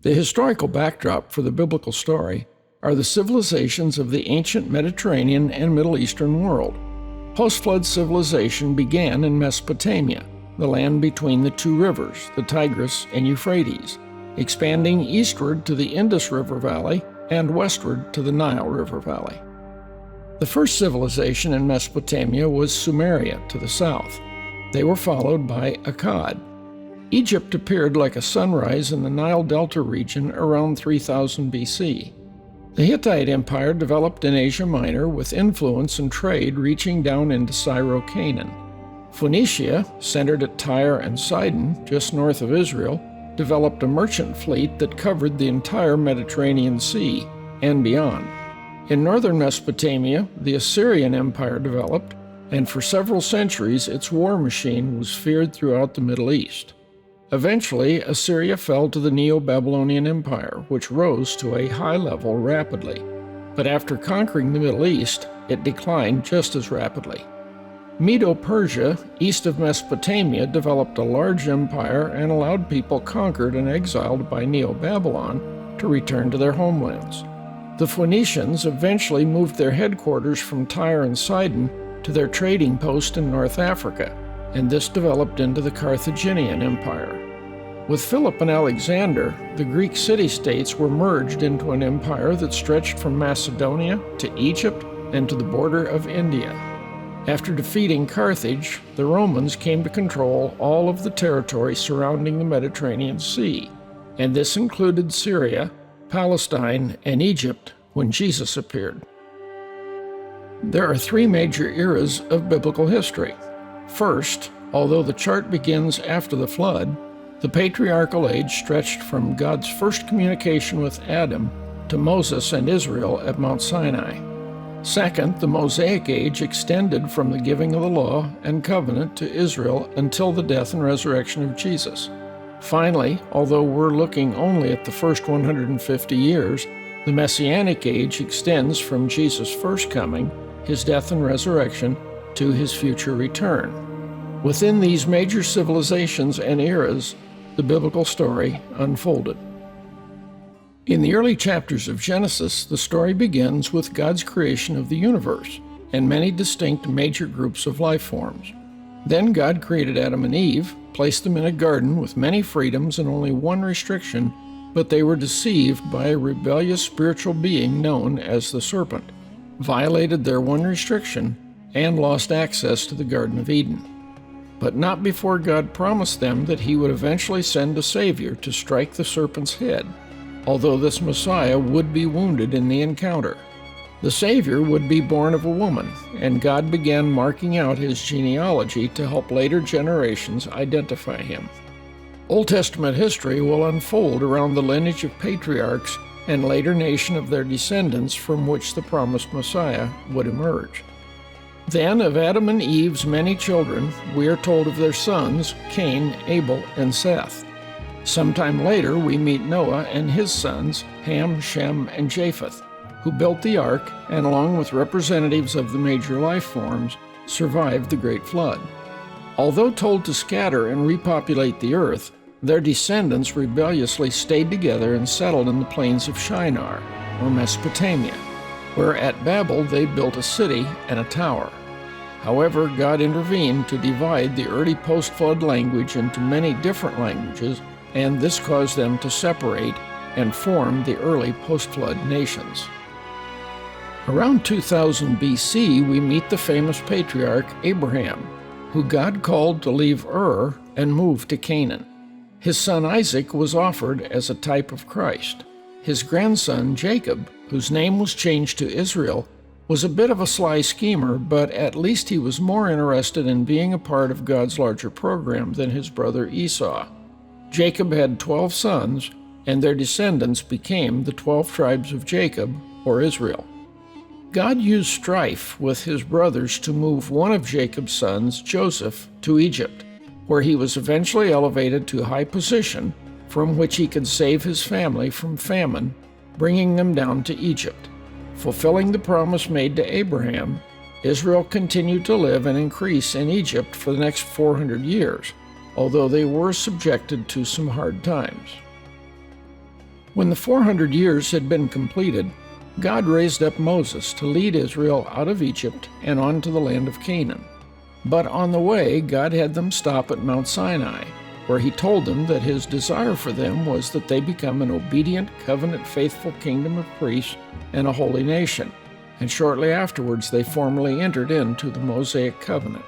The historical backdrop for the biblical story are the civilizations of the ancient Mediterranean and Middle Eastern world. Post-flood civilization began in Mesopotamia, the land between the two rivers, the Tigris and Euphrates, expanding eastward to the Indus River Valley and westward to the Nile River Valley. The first civilization in Mesopotamia was Sumeria to the south. They were followed by Akkad. Egypt appeared like a sunrise in the Nile Delta region around 3000 BC. The Hittite Empire developed in Asia Minor with influence and trade reaching down into Syro-Canaan. Phoenicia, centered at Tyre and Sidon, just north of Israel, developed a merchant fleet that covered the entire Mediterranean Sea and beyond. In northern Mesopotamia, the Assyrian Empire developed, and for several centuries its war machine was feared throughout the Middle East. Eventually, Assyria fell to the Neo-Babylonian Empire, which rose to a high level rapidly. But after conquering the Middle East, it declined just as rapidly. Medo-Persia, east of Mesopotamia, developed a large empire and allowed people conquered and exiled by Neo-Babylon to return to their homelands. The Phoenicians eventually moved their headquarters from Tyre and Sidon to their trading post in North Africa, and this developed into the Carthaginian Empire. With Philip and Alexander, the Greek city-states were merged into an empire that stretched from Macedonia to Egypt and to the border of India. After defeating Carthage, the Romans came to control all of the territory surrounding the Mediterranean Sea, and this included Syria, Palestine, and Egypt when Jesus appeared. There are three major eras of biblical history. First, although the chart begins after the flood, the Patriarchal age stretched from God's first communication with Adam to Moses and Israel at Mount Sinai. Second, the Mosaic age extended from the giving of the law and covenant to Israel until the death and resurrection of Jesus. Finally, although we're looking only at the first 150 years, the Messianic age extends from Jesus' first coming, his death and resurrection, to his future return. Within these major civilizations and eras, the biblical story unfolded. In the early chapters of Genesis, the story begins with God's creation of the universe and many distinct major groups of life forms. Then God created Adam and Eve, placed them in a garden with many freedoms and only one restriction, but they were deceived by a rebellious spiritual being known as the serpent, violated their one restriction, and lost access to the Garden of Eden. But not before God promised them that he would eventually send a Savior to strike the serpent's head, although this Messiah would be wounded in the encounter. The Savior would be born of a woman, and God began marking out his genealogy to help later generations identify him. Old Testament history will unfold around the lineage of patriarchs and later nation of their descendants from which the promised Messiah would emerge. Then, of Adam and Eve's many children, we are told of their sons, Cain, Abel, and Seth. Sometime later, we meet Noah and his sons, Ham, Shem, and Japheth, who built the ark and, along with representatives of the major life forms, survived the Great Flood. Although told to scatter and repopulate the earth, their descendants rebelliously stayed together and settled in the plains of Shinar, or Mesopotamia, where at Babel they built a city and a tower. However, God intervened to divide the early post-flood language into many different languages, and this caused them to separate and form the early post-flood nations. Around 2000 BC, we meet the famous patriarch Abraham, who God called to leave Ur and move to Canaan. His son Isaac was offered as a type of Christ. His grandson Jacob, whose name was changed to Israel, was a bit of a sly schemer, but at least he was more interested in being a part of God's larger program than his brother Esau. Jacob had 12 sons, and their descendants became the 12 tribes of Jacob, or Israel. God used strife with his brothers to move one of Jacob's sons, Joseph, to Egypt, where he was eventually elevated to high position from which he could save his family from famine, bringing them down to Egypt. Fulfilling the promise made to Abraham, Israel continued to live and increase in Egypt for the next 400 years, although they were subjected to some hard times. When the 400 years had been completed, God raised up Moses to lead Israel out of Egypt and on to the land of Canaan. But on the way, God had them stop at Mount Sinai, where he told them that his desire for them was that they become an obedient, covenant-faithful kingdom of priests and a holy nation, and shortly afterwards they formally entered into the Mosaic covenant.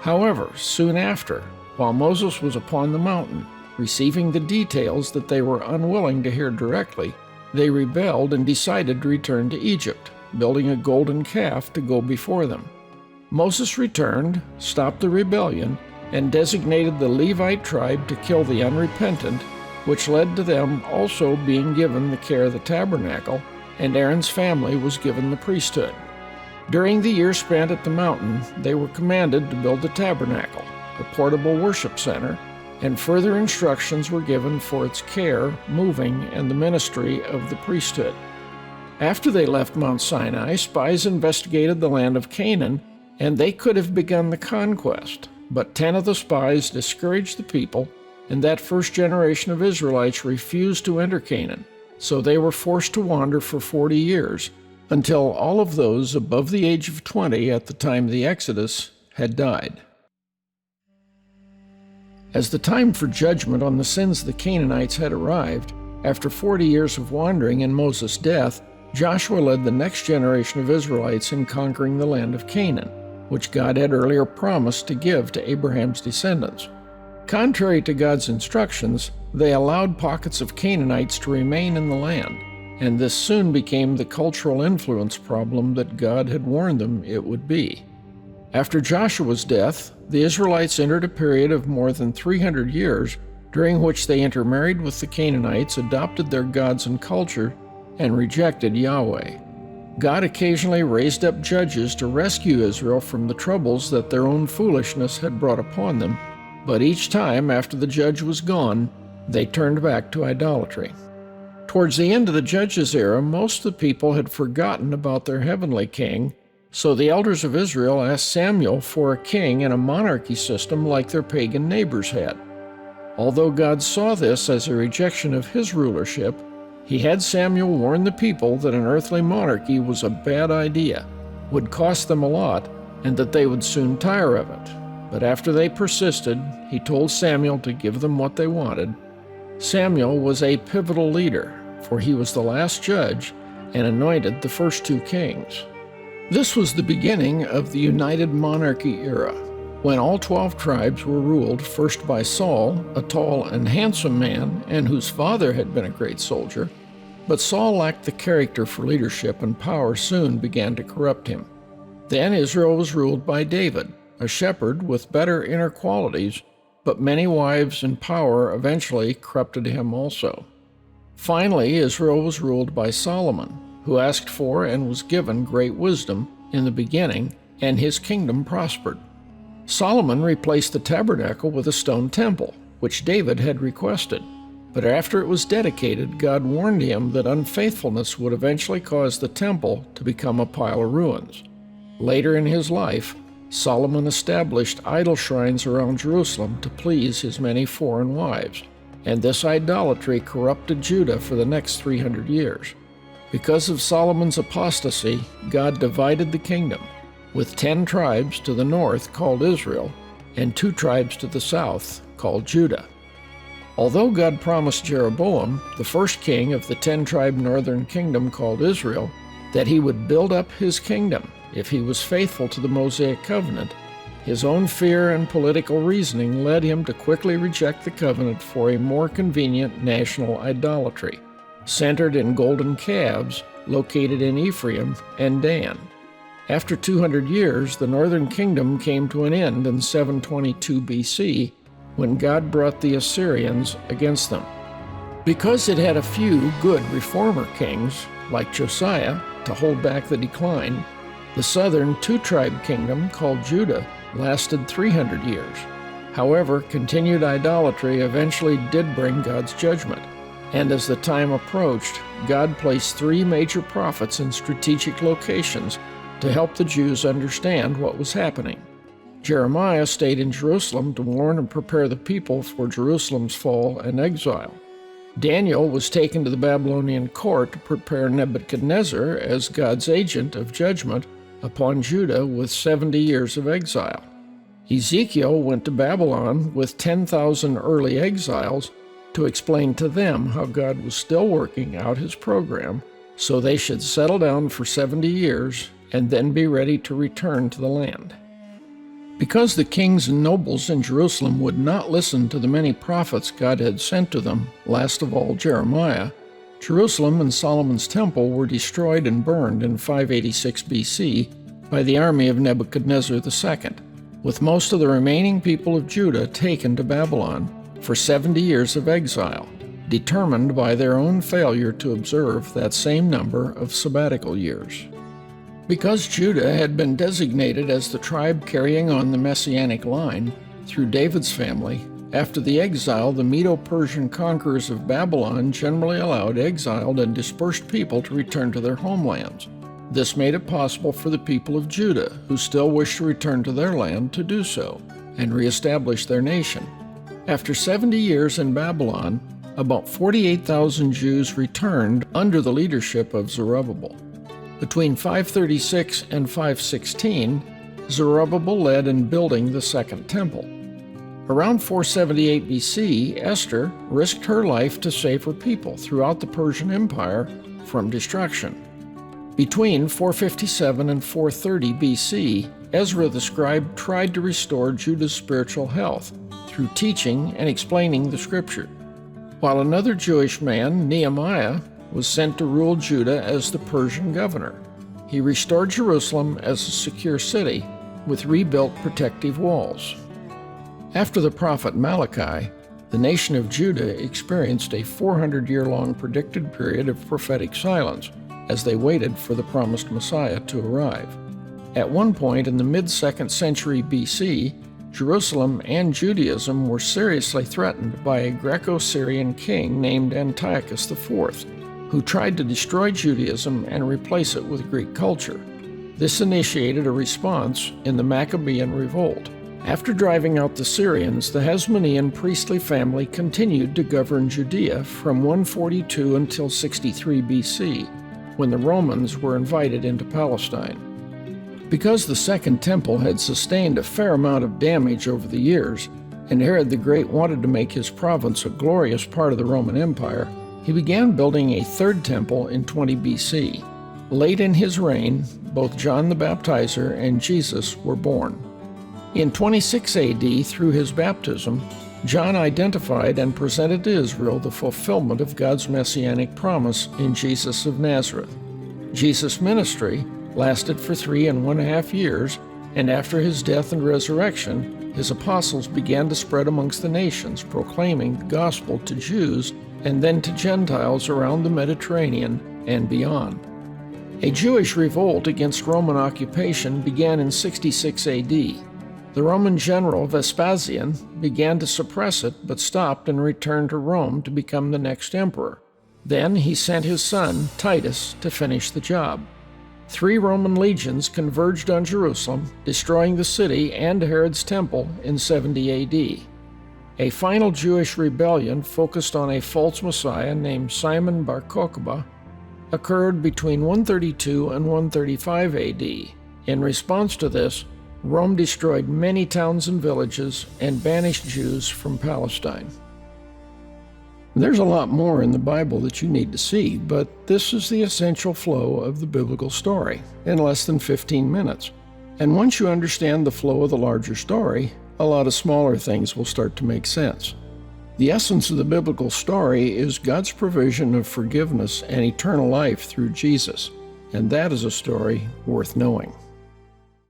However, soon after, while Moses was upon the mountain, receiving the details that they were unwilling to hear directly, they rebelled and decided to return to Egypt, building a golden calf to go before them. Moses returned, stopped the rebellion, and designated the Levite tribe to kill the unrepentant, which led to them also being given the care of the tabernacle, and Aaron's family was given the priesthood. During the year spent at the mountain, they were commanded to build the tabernacle, a portable worship center, and further instructions were given for its care, moving, and the ministry of the priesthood. After they left Mount Sinai, spies investigated the land of Canaan, and they could have begun the conquest. But 10 of the spies discouraged the people, and that first generation of Israelites refused to enter Canaan, so they were forced to wander for 40 years, until all of those above the age of 20 at the time of the Exodus had died. As the time for judgment on the sins of the Canaanites had arrived, after 40 years of wandering and Moses' death, Joshua led the next generation of Israelites in conquering the land of Canaan, which God had earlier promised to give to Abraham's descendants. Contrary to God's instructions, they allowed pockets of Canaanites to remain in the land, and this soon became the cultural influence problem that God had warned them it would be. After Joshua's death, the Israelites entered a period of more than 300 years, during which they intermarried with the Canaanites, adopted their gods and culture, and rejected Yahweh. God occasionally raised up judges to rescue Israel from the troubles that their own foolishness had brought upon them, but each time after the judge was gone, they turned back to idolatry. Towards the end of the judges' era, most of the people had forgotten about their heavenly king, so the elders of Israel asked Samuel for a king and a monarchy system like their pagan neighbors had. Although God saw this as a rejection of his rulership, he had Samuel warn the people that an earthly monarchy was a bad idea, would cost them a lot, and that they would soon tire of it. But after they persisted, he told Samuel to give them what they wanted. Samuel was a pivotal leader, for he was the last judge and anointed the first 2 kings. This was the beginning of the United Monarchy era, when all 12 tribes were ruled first by Saul, a tall and handsome man, and whose father had been a great soldier. But Saul lacked the character for leadership, and power soon began to corrupt him. Then Israel was ruled by David, a shepherd with better inner qualities, but many wives and power eventually corrupted him also. Finally, Israel was ruled by Solomon, who asked for and was given great wisdom in the beginning, and his kingdom prospered. Solomon replaced the tabernacle with a stone temple, which David had requested. But after it was dedicated, God warned him that unfaithfulness would eventually cause the temple to become a pile of ruins. Later in his life, Solomon established idol shrines around Jerusalem to please his many foreign wives, and this idolatry corrupted Judah for the next 300 years. Because of Solomon's apostasy, God divided the kingdom, with 10 tribes to the north called Israel, and 2 tribes to the south called Judah. Although God promised Jeroboam, the first king of the 10-tribe northern kingdom called Israel, that he would build up his kingdom if he was faithful to the Mosaic covenant, his own fear and political reasoning led him to quickly reject the covenant for a more convenient national idolatry, centered in golden calves located in Ephraim and Dan. After 200 years, the northern kingdom came to an end in 722 BC, when God brought the Assyrians against them. Because it had a few good reformer kings, like Josiah, to hold back the decline, the southern 2-tribe kingdom, called Judah, lasted 300 years. However, continued idolatry eventually did bring God's judgment. And as the time approached, God placed 3 major prophets in strategic locations to help the Jews understand what was happening. Jeremiah stayed in Jerusalem to warn and prepare the people for Jerusalem's fall and exile. Daniel was taken to the Babylonian court to prepare Nebuchadnezzar as God's agent of judgment upon Judah with 70 years of exile. Ezekiel went to Babylon with 10,000 early exiles to explain to them how God was still working out his program so they should settle down for 70 years and then be ready to return to the land. Because the kings and nobles in Jerusalem would not listen to the many prophets God had sent to them, last of all Jeremiah, Jerusalem and Solomon's temple were destroyed and burned in 586 BC by the army of Nebuchadnezzar II, with most of the remaining people of Judah taken to Babylon for 70 years of exile, determined by their own failure to observe that same number of sabbatical years. Because Judah had been designated as the tribe carrying on the messianic line through David's family, after the exile, the Medo-Persian conquerors of Babylon generally allowed exiled and dispersed people to return to their homelands. This made it possible for the people of Judah, who still wished to return to their land, to do so and reestablish their nation. After 70 years in Babylon, about 48,000 Jews returned under the leadership of Zerubbabel. Between 536 and 516, Zerubbabel led in building the Second Temple. Around 478 BC, Esther risked her life to save her people throughout the Persian Empire from destruction. Between 457 and 430 BC, Ezra the scribe tried to restore Judah's spiritual health through teaching and explaining the Scripture, while another Jewish man, Nehemiah, was sent to rule Judah as the Persian governor. He restored Jerusalem as a secure city with rebuilt protective walls. After the prophet Malachi, the nation of Judah experienced a 400-year-long predicted period of prophetic silence as they waited for the promised Messiah to arrive. At one point in the mid-2nd century BC, Jerusalem and Judaism were seriously threatened by a Greco-Syrian king named Antiochus IV, who tried to destroy Judaism and replace it with Greek culture. This initiated a response in the Maccabean revolt. After driving out the Syrians, the Hasmonean priestly family continued to govern Judea from 142 until 63 BC, when the Romans were invited into Palestine. Because the Second Temple had sustained a fair amount of damage over the years, and Herod the Great wanted to make his province a glorious part of the Roman Empire, he began building a third temple in 20 BC. Late in his reign, both John the Baptizer and Jesus were born. In 26 AD, through his baptism, John identified and presented to Israel the fulfillment of God's messianic promise in Jesus of Nazareth. Jesus' ministry lasted for 3.5 years, and after his death and resurrection, his apostles began to spread amongst the nations, proclaiming the gospel to Jews and then to Gentiles around the Mediterranean and beyond. A Jewish revolt against Roman occupation began in 66 AD. The Roman general Vespasian began to suppress it, but stopped and returned to Rome to become the next emperor. Then he sent his son, Titus, to finish the job. 3 Roman legions converged on Jerusalem, destroying the city and Herod's temple in 70 AD. A final Jewish rebellion focused on a false Messiah named Simon Bar Kokhba occurred between 132 and 135 AD. In response to this, Rome destroyed many towns and villages and banished Jews from Palestine. There's a lot more in the Bible that you need to see, but this is the essential flow of the biblical story in less than 15 minutes. And once you understand the flow of the larger story, a lot of smaller things will start to make sense. The essence of the biblical story is God's provision of forgiveness and eternal life through Jesus, and that is a story worth knowing.